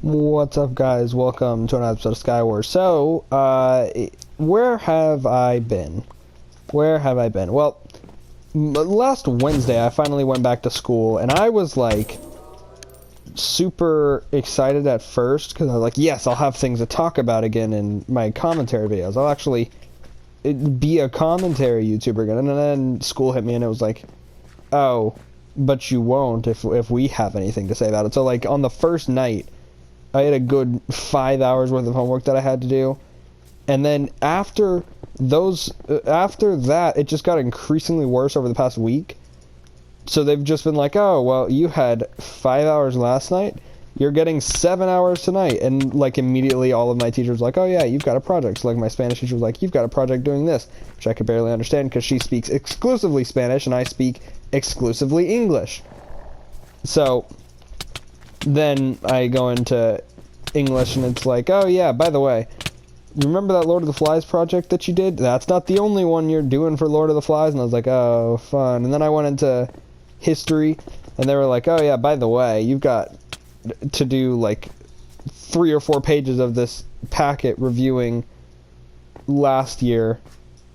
What's up, guys? Welcome to another episode of Skywars. So, where have I been? Where have I been? Well, last Wednesday I finally went back to school, and I was like super excited at first because I was like, yes, I'll have things to talk about again in my commentary videos. I'll actually be a commentary YouTuber again. And then school hit me, and it was like, oh, but you won't if we have anything to say about it. So, like, on the first night, I had a good 5 hours worth of homework that I had to do, and then after that, it just got increasingly worse over the past week. So they've just been like, oh, well, you had 5 hours last night, you're getting 7 hours tonight, and like immediately all of my teachers were like, oh yeah, you've got a project. So like my Spanish teacher was like, you've got a project doing this, which I could barely understand because she speaks exclusively Spanish and I speak exclusively English. So then I go into English and it's like, oh yeah, by the way, you remember that Lord of the Flies project that you did? That's not the only one you're doing for Lord of the Flies. And I was like, oh, fun. And then I went into history and they were like, oh yeah, by the way, you've got to do like 3 or 4 pages of this packet reviewing last year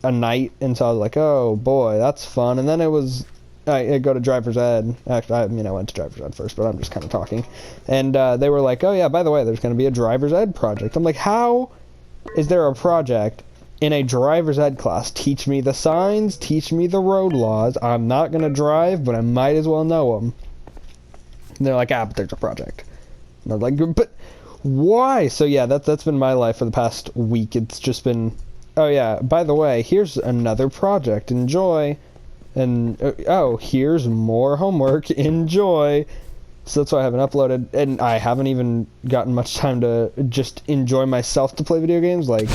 a night. And so I was like, oh boy, that's fun. And then it was I go to driver's ed. Actually, I went to driver's ed first, but I'm just kind of talking. And they were like, oh yeah, by the way, there's going to be a driver's ed project. I'm like, how is there a project in a driver's ed class? Teach me the signs, teach me the road laws. I'm not going to drive, but I might as well know them. And they're like, but there's a project. And I was like, but why? So yeah, that's been my life for the past week. It's just been, oh yeah, by the way, here's another project. Enjoy. And, oh, here's more homework, enjoy. So that's why I haven't uploaded, and I haven't even gotten much time to just enjoy myself to play video games. Like,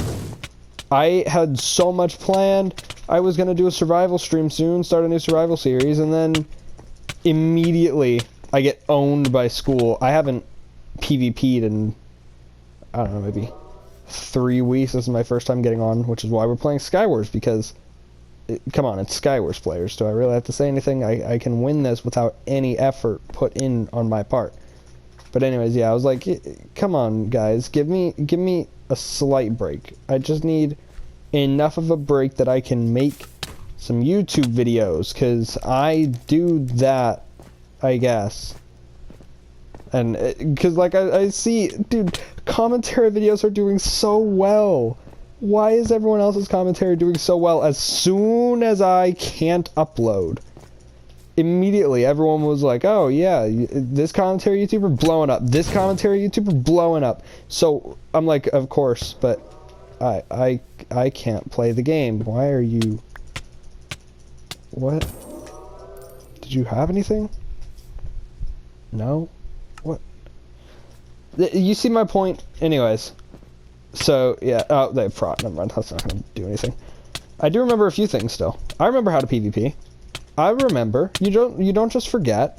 I had so much planned. I was going to do a survival stream soon, start a new survival series, and then immediately I get owned by school. I haven't PvP'd in, I don't know, maybe 3 weeks. This is my first time getting on, which is why we're playing Skywars, because come on, it's Skywars players. Do I really have to say anything? I can win this without any effort put in on my part. But anyways, yeah, I was like, come on, guys, give me a slight break. I just need enough of a break that I can make some YouTube videos, because I do that, I guess. And, because, like, I see, dude, commentary videos are doing so well. Why is everyone else's commentary doing so well? As soon as I can't upload, immediately everyone was like, oh yeah, this commentary YouTuber blowing up, this commentary YouTuber blowing up. So I'm like, of course, but I can't play the game. Why are you... What? Did you have anything? No? What? You see my point? Anyways. So, yeah, oh, they have prot, never mind, that's not going to do anything. I do remember a few things still. I remember how to PvP. I remember. You don't just forget.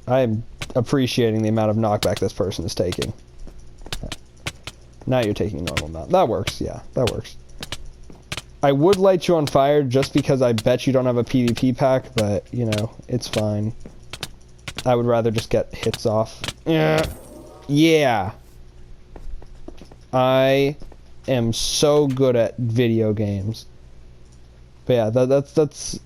I'm appreciating the amount of knockback this person is taking. Now you're taking normal amount. That works, yeah, that works. I would light you on fire just because I bet you don't have a PvP pack, but, you know, it's fine. I would rather just get hits off. Yeah. I am so good at video games. But yeah, that's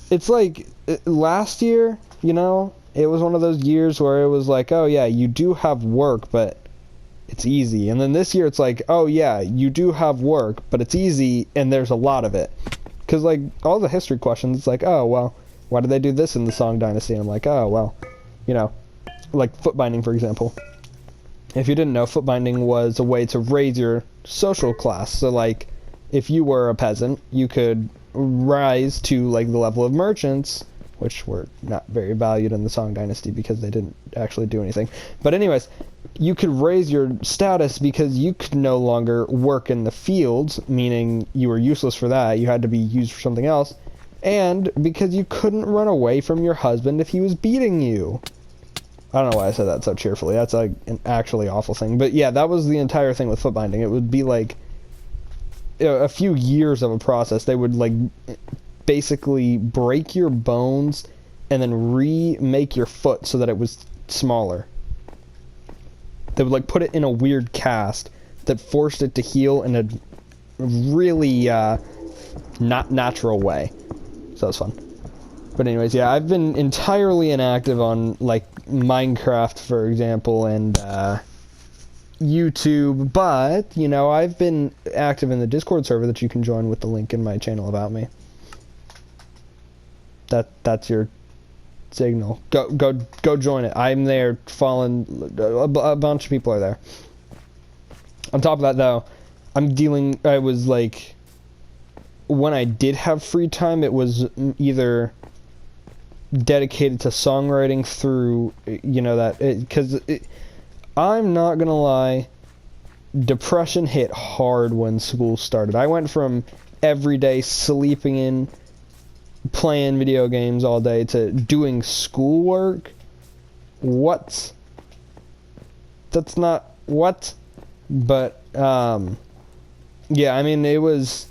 it's like last year, you know, it was one of those years where it was like, oh yeah, you do have work, but it's easy. And then this year it's like, oh yeah, you do have work, but it's easy and there's a lot of it. Cuz like all the history questions, it's like, oh well, why did they do this in the Song Dynasty? And I'm like, oh well, you know, like foot binding, for example. If you didn't know, foot binding was a way to raise your social class. So, like, if you were a peasant, you could rise to, like, the level of merchants, which were not very valued in the Song Dynasty because they didn't actually do anything. But anyways, you could raise your status because you could no longer work in the fields, meaning you were useless for that. You had to be used for something else. And because you couldn't run away from your husband if he was beating you. I don't know why I said that so cheerfully. That's like an actually awful thing. But yeah, that was the entire thing with foot binding. It would be like a few years of a process. They would like basically break your bones and then remake your foot so that it was smaller. They would like put it in a weird cast that forced it to heal in a really not natural way. So that was fun. But anyways, yeah, I've been entirely inactive on like Minecraft, for example, and YouTube, but you know, I've been active in the Discord server that you can join with the link in my channel about me. That's your signal. Go join it. I'm there following, a bunch of people are there. On top of that though, I was like, when I did have free time, it was either dedicated to songwriting through, you know, that, because I'm not gonna lie, depression hit hard when school started. I went from every day sleeping in, playing video games all day, to doing schoolwork. What? That's not what? But yeah, I mean, it was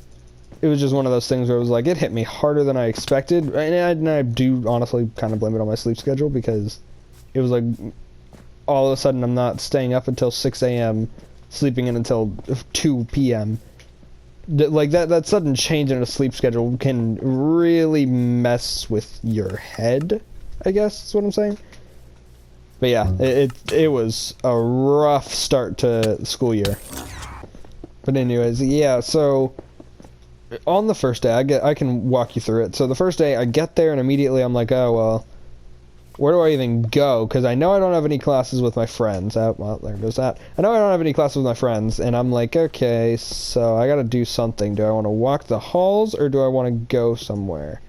just one of those things where it was like, it hit me harder than I expected, and I do honestly kind of blame it on my sleep schedule, because it was like, all of a sudden I'm not staying up until 6 a.m., sleeping in until 2 p.m. Like, that sudden change in a sleep schedule can really mess with your head, I guess is what I'm saying. But yeah, it was a rough start to the school year. But anyways, yeah, so on the first day, I can walk you through it. So the first day, I get there and immediately I'm like, oh, well, where do I even go? Because I know I don't have any classes with my friends. Oh, well, there goes that. I know I don't have any classes with my friends, and I'm like, okay, so I gotta do something. Do I want to walk the halls, or do I want to go somewhere?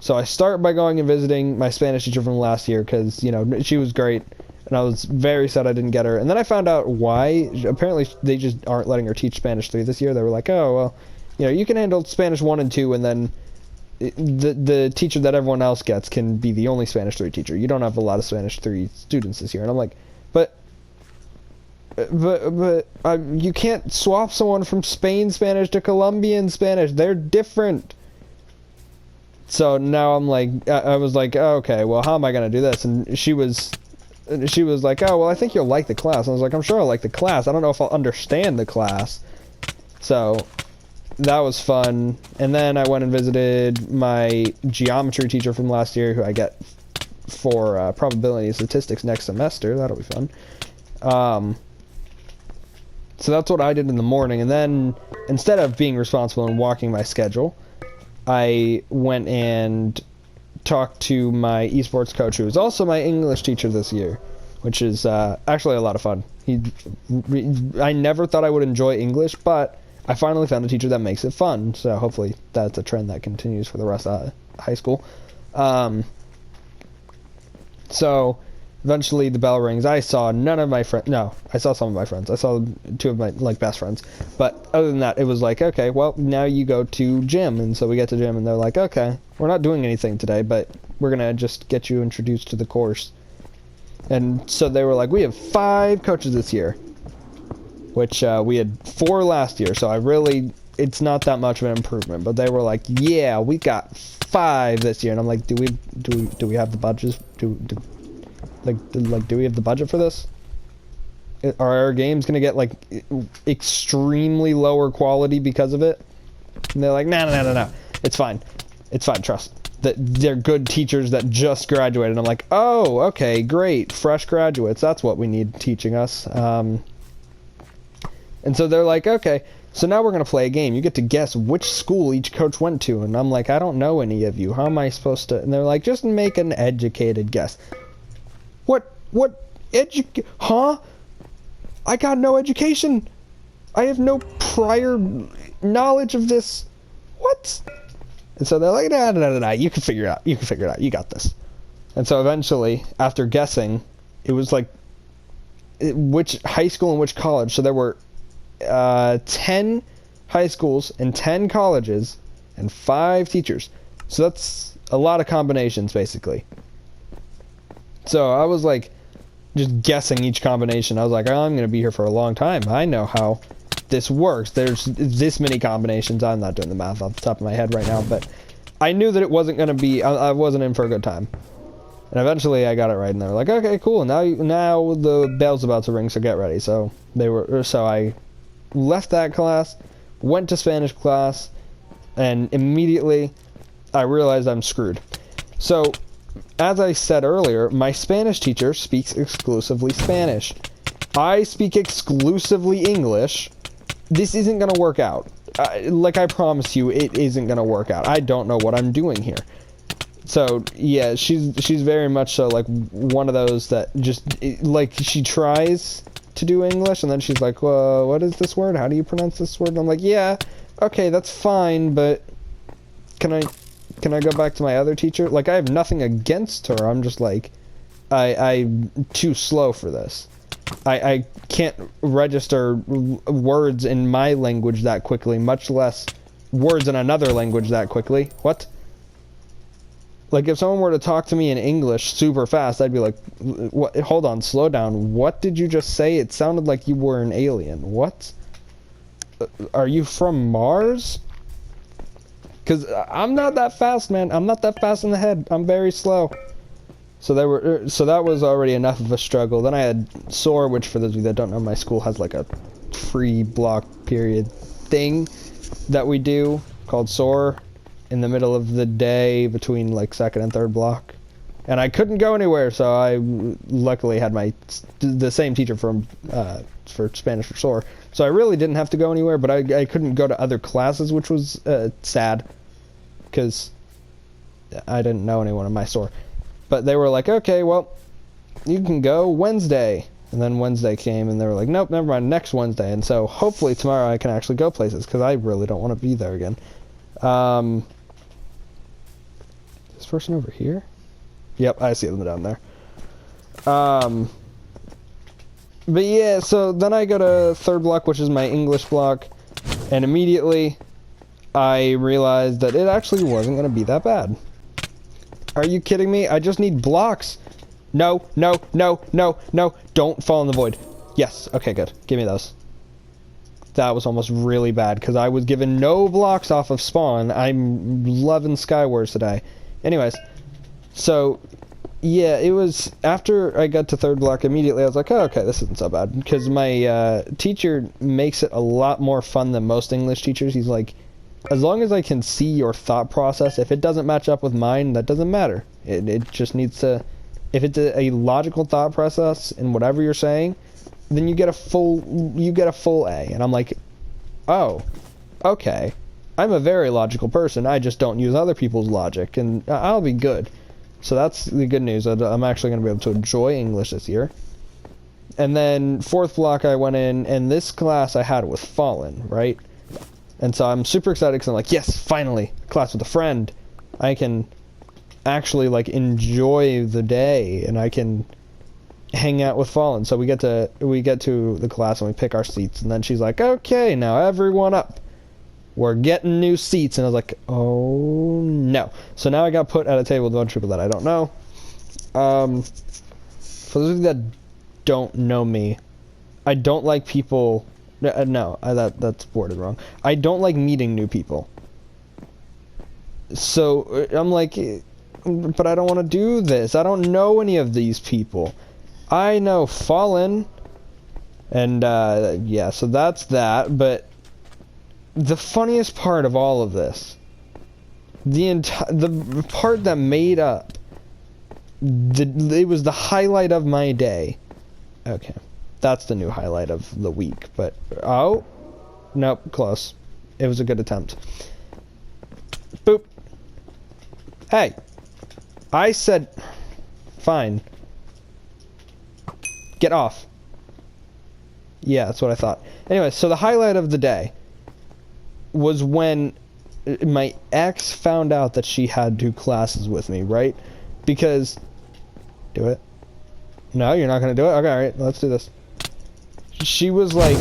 So I start by going and visiting my Spanish teacher from last year, because, you know, she was great, and I was very sad I didn't get her. And then I found out why. Apparently, they just aren't letting her teach Spanish 3 this year. They were like, oh, well, you know, you can handle Spanish 1 and 2, and then the teacher that everyone else gets can be the only Spanish 3 teacher. You don't have a lot of Spanish 3 students this year. And I'm like, but you can't swap someone from Spain Spanish to Colombian Spanish. They're different. So now I'm like, I was like, oh, okay, well, how am I going to do this? And she was like, oh, well, I think you'll like the class. And I was like, I'm sure I'll like the class. I don't know if I'll understand the class. So that was fun. And then I went and visited my geometry teacher from last year, who I get for probability and statistics next semester. That'll be fun. So that's what I did in the morning. And then instead of being responsible and walking my schedule, I went and talked to my esports coach, who was also my English teacher this year, which is actually a lot of fun. I never thought I would enjoy English, but I finally found a teacher that makes it fun, so hopefully that's a trend that continues for the rest of high school. So eventually the bell rings. I saw none of my friends. No, I saw some of my friends. I saw 2 of my best friends. But other than that, it was like, okay, well, now you go to gym. And so we get to gym, and they're like, okay, we're not doing anything today, but we're gonna just get you introduced to the course. And so they were like, we have 5 coaches this year, which we had 4 last year, so it's not that much of an improvement. But they were like, yeah, we got 5 this year, and I'm like, do we have the budget? Do we have the budget for this? Are our games gonna get like extremely lower quality because of it? And they're like, no, it's fine, trust. That they're good teachers that just graduated. And I'm like, oh, okay, great, fresh graduates. That's what we need teaching us. And so they're like, okay, so now we're going to play a game. You get to guess which school each coach went to. And I'm like, I don't know any of you. How am I supposed to? And they're like, just make an educated guess. Huh? I got no education. I have no prior knowledge of this. What? And so they're like, no, you can figure it out. You got this. And so eventually, after guessing, it was like, which high school and which college. So there were 10 high schools and 10 colleges and 5 teachers. So that's a lot of combinations, basically. So I was like, just guessing each combination. I was like, oh, I'm going to be here for a long time. I know how this works. There's this many combinations. I'm not doing the math off the top of my head right now, but I knew that it wasn't going to be, I wasn't in for a good time. And eventually I got it right, and they were like, okay, cool, now the bell's about to ring, so get ready. So I left that class, went to Spanish class, and immediately I realized I'm screwed. So, as I said earlier, my Spanish teacher speaks exclusively Spanish. I speak exclusively English. This isn't going to work out. Like I promise you, it isn't going to work out. I don't know what I'm doing here. So, yeah, she's very much so like one of those that just, like, she tries to do English, and then she's like, well, what is this word? How do you pronounce this word? And I'm like, yeah, okay, that's fine, but can I go back to my other teacher? Like, I have nothing against her. I'm just like, I'm too slow for this. I can't register words in my language that quickly, much less words in another language that quickly. What? Like, if someone were to talk to me in English super fast, I'd be like, what? Hold on, slow down. What did you just say? It sounded like you were an alien. What? Are you from Mars? Because I'm not that fast, man. I'm not that fast in the head. I'm very slow. So that was already enough of a struggle. Then I had SOAR, which, for those of you that don't know, my school has like a free block period thing that we do called SOAR in the middle of the day between like second and third block. And I couldn't go anywhere, so I luckily had the same teacher for Spanish for SOAR. So I really didn't have to go anywhere, but I couldn't go to other classes, which was sad, because I didn't know anyone in my SOAR. But they were like, okay, well, you can go Wednesday. And then Wednesday came, and they were like, nope, never mind, next Wednesday. And so hopefully tomorrow I can actually go places, because I really don't want to be there again. This person over here? Yep, I see them down there. But yeah, so then I go to third block, which is my English block, and immediately I realized that it actually wasn't going to be that bad. Are you kidding me? I just need blocks. No, no, no, no, no. Don't fall in the void. Yes, okay, good. Give me those. That was almost really bad, because I was given no blocks off of spawn. I'm loving Skywars today. Anyways, so yeah, it was after I got to third block immediately, I was like, oh, okay, this isn't so bad, because my teacher makes it a lot more fun than most English teachers. He's like, as long as I can see your thought process, if it doesn't match up with mine, that doesn't matter. It just needs to, if it's a logical thought process in whatever you're saying, then you get a full A. And I'm like, oh, okay. I'm a very logical person. I just don't use other people's logic, and I'll be good. So that's the good news. I'm actually going to be able to enjoy English this year. And then fourth block I went in, and this class I had with Fallen, right? And so I'm super excited because I'm like, yes, finally, class with a friend. I can actually like enjoy the day, and I can hang out with Fallen. So we get to the class and we pick our seats, and then she's like, okay, now everyone up. We're getting new seats. And I was like, oh no. So now I got put at a table with a bunch of people that I don't know. For those of you that don't know me, I don't like people. That's worded wrong. I don't like meeting new people. So I'm like, but I don't want to do this. I don't know any of these people. I know Fallen, and yeah, so that's that. But the funniest part of all of this, the part that made up, it was the highlight of my day. Okay. That's the new highlight of the week, but, oh, nope, close. It was a good attempt. Boop. Hey, I said, fine. Get off. Yeah, that's what I thought. Anyway, so the highlight of the day was when my ex found out that she had 2 classes with me, right? Because, do it. No, you're not going to do it? Okay, alright, let's do this. She was like,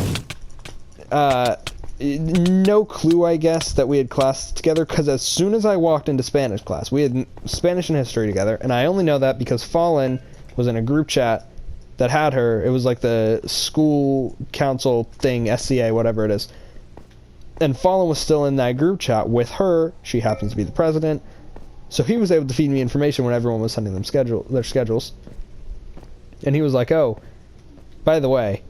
no clue, I guess, that we had classes together, because as soon as I walked into Spanish class, we had Spanish and history together, and I only know that because Fallen was in a group chat that had her. It was like the school council thing, SCA, whatever it is. And Fallen was still in that group chat with her. She happens to be the president. So he was able to feed me information when everyone was sending them their schedules. And he was like, oh, by the way,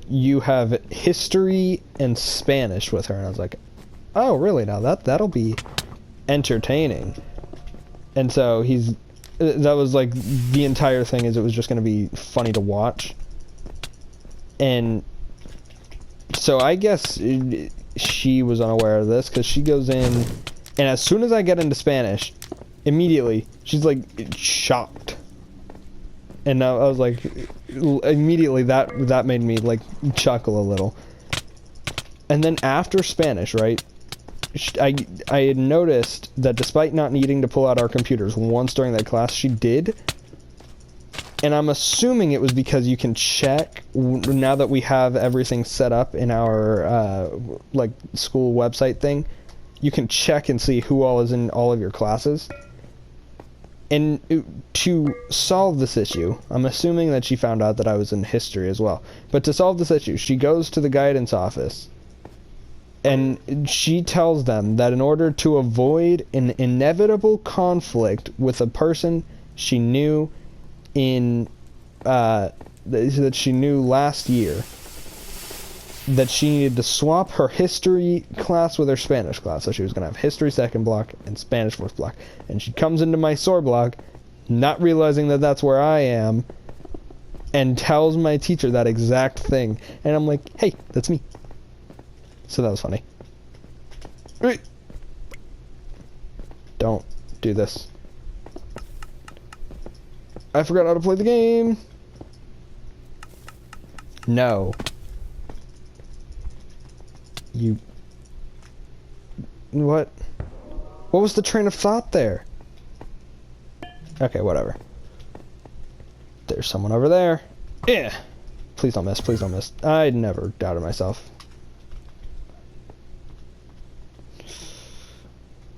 you have history and Spanish with her. And I was like, oh, really? Now that'll be entertaining. And so that was like the entire thing, is it was just going to be funny to watch. And so I guess she was unaware of this, because she goes in, and as soon as I get into Spanish, immediately she's like shocked. And I was like, immediately that made me like chuckle a little. And then after Spanish, right, I had noticed that despite not needing to pull out our computers once during that class, she did. And I'm assuming it was because you can check, now that we have everything set up in our like school website thing, you can check and see who all is in all of your classes. And to solve this issue, I'm assuming that she found out that I was in history as well. But to solve this issue, she goes to the guidance office, and she tells them that in order to avoid an inevitable conflict with a person she knew that she knew last year, that she needed to swap her history class with her Spanish class. So she was going to have history second block and Spanish fourth block. And she comes into my SOAR block, not realizing that that's where I am, and tells my teacher that exact thing. And I'm like, hey, that's me. So that was funny. Don't do this. I forgot how to play the game. No. You... What? What was the train of thought there? Okay, whatever. There's someone over there. Yeah. Please don't miss, please don't miss. I never doubted myself.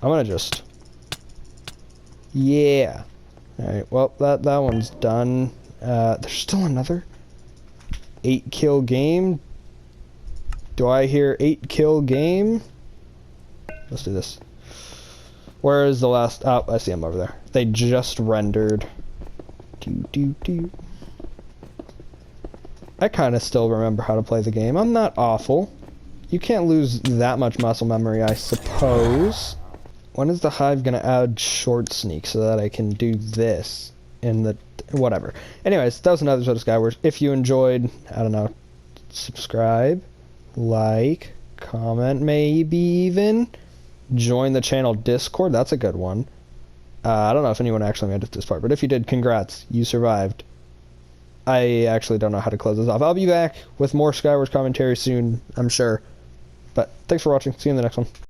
I'm gonna just... Yeah. Alright, well, that one's done. There's still another 8-kill game. Do I hear 8-kill game? Let's do this. Where is the last... Oh, I see him over there. They just rendered. I kind of still remember how to play the game. I'm not awful. You can't lose that much muscle memory, I suppose. When is the Hive gonna add short sneak so that I can do this in the... whatever. Anyways, that was another episode of Skywars. If you enjoyed, I don't know, subscribe, like, comment, maybe even join the channel Discord. That's a good one. I don't know if anyone actually made it this part, but if you did, congrats, you survived. I actually don't know how to close this off. I'll be back with more Skywars commentary soon, I'm sure. But thanks for watching. See you in the next one.